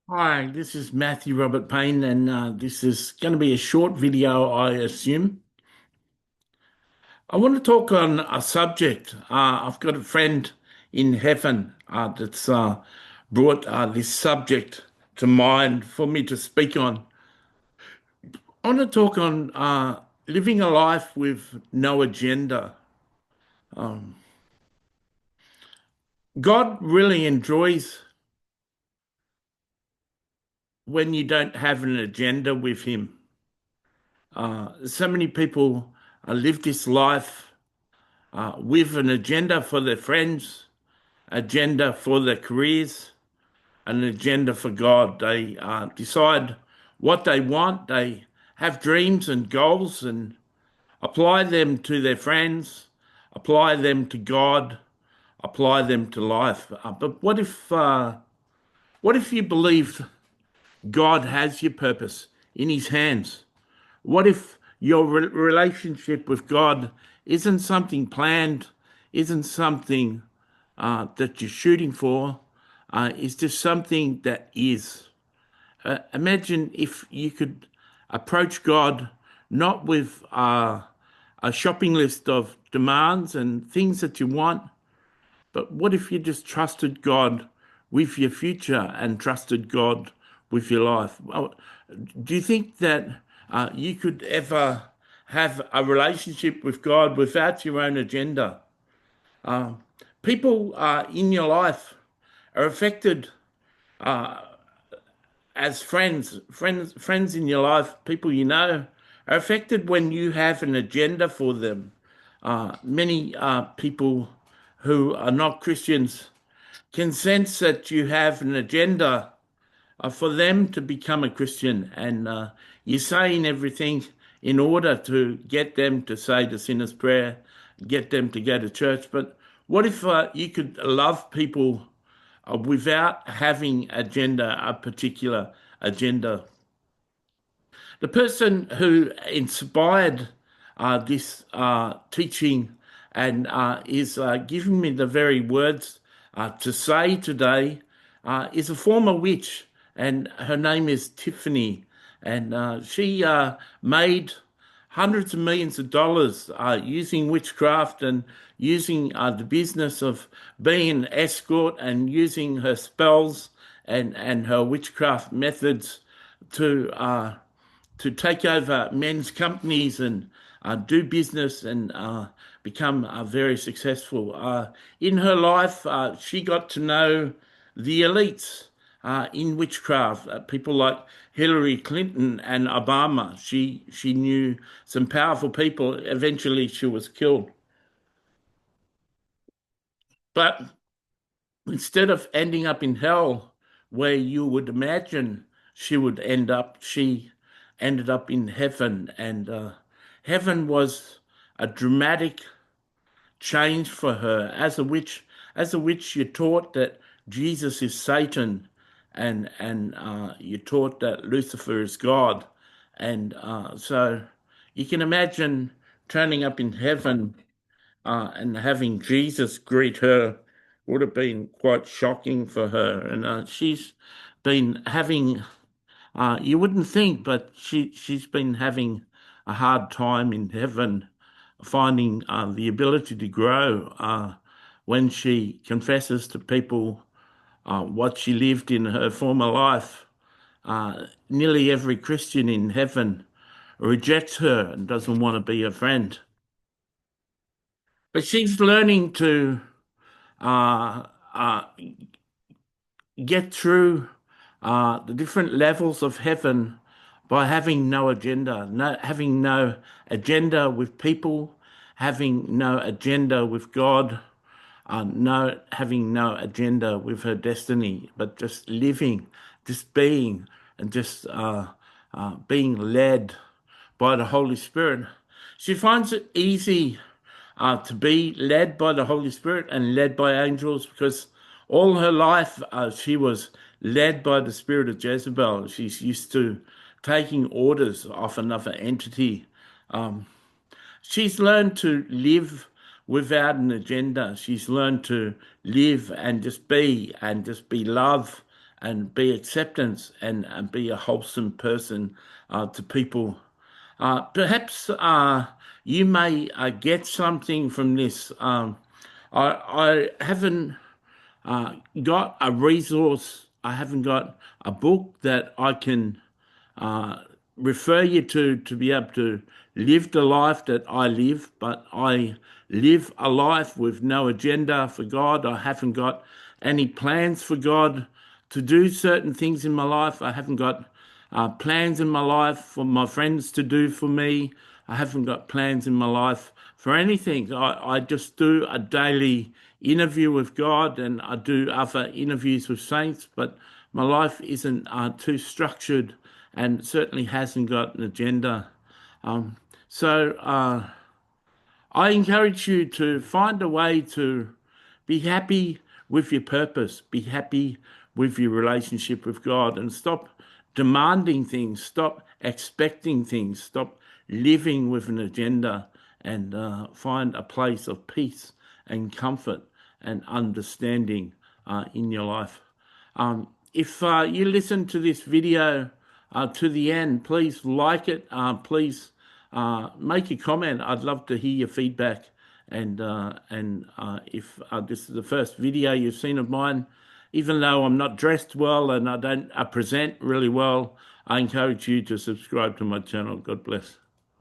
Hi, this is Matthew Robert Payne, and this is going to be a short video, I assume. I want to talk on a subject. I've got a friend in heaven that's brought this subject to mind for me to speak on. I want to talk on living a life with no agenda. God really enjoys when you don't have an agenda with Him. So many people live this life with an agenda for their friends, agenda for their careers, an agenda for God. They decide what they want. They have dreams and goals and apply them to their friends, apply them to God, apply them to life. But what if you believed God has your purpose in His hands? What if your relationship with God isn't something planned, isn't something that you're shooting for? It's just something that is. Imagine if you could approach God not with a shopping list of demands and things that you want, but what if you just trusted God with your future and trusted God with your life? Well, do you think that you could ever have a relationship with God without your own agenda? Uh, People in your life are affected as friends in your life, people you know, are affected when you have an agenda for them. Many people who are not Christians can sense that you have an agenda for them to become a Christian, and you're saying everything in order to get them to say the sinner's prayer, get them to go to church. But what if you could love people without having agenda, a particular agenda? The person who inspired this teaching and is giving me the very words to say today is a former witch, and her name is Tiffany. And she made hundreds of millions of dollars using witchcraft and using the business of being an escort and using her spells and her witchcraft methods to take over men's companies and do business and become very successful. In her life, she got to know the elites in witchcraft, people like Hillary Clinton and Obama. She knew some powerful people. Eventually, she was killed. But instead of ending up in hell, where you would imagine she would end up, she ended up in heaven. And heaven was a dramatic change for her. As a witch, you're taught that Jesus is Satan, and you're taught that Lucifer is God. And so you can imagine turning up in heaven and having Jesus greet her would have been quite shocking for her. And she's been having, you wouldn't think, but she's been having a hard time in heaven finding the ability to grow when she confesses to people what she lived in her former life. Nearly every Christian in heaven rejects her and doesn't want to be a friend. But she's learning to uh, uh, get through the different levels of heaven by having no agenda, having no agenda with people, having no agenda with God, having no agenda with her destiny, but just living, just being, and just being led by the Holy Spirit. She finds it easy to be led by the Holy Spirit and led by angels because all her life she was led by the spirit of Jezebel. She's used to taking orders off another entity. Um, she's learned to live without an agenda. She's learned to live and just be love and be acceptance and be a wholesome person to people. Perhaps you may get something from this. I haven't got a resource. I haven't got a book that I can uh, refer you to be able to live the life that I live, but I live a life with no agenda for God. I haven't got any plans for God to do certain things in my life. I haven't got plans in my life for my friends to do for me. I haven't got plans in my life for anything. I just do a daily interview with God and I do other interviews with saints, but my life isn't too structured and certainly hasn't got an agenda. Um, so I encourage you to find a way to be happy with your purpose, be happy with your relationship with God, and stop demanding things, stop expecting things, stop living with an agenda, and find a place of peace and comfort and understanding in your life. If you listen to this video to the end, please like it. Please make a comment. I'd love to hear your feedback. And if this is the first video you've seen of mine, even though I'm not dressed well and I don't present really well, I encourage you to subscribe to my channel. God bless.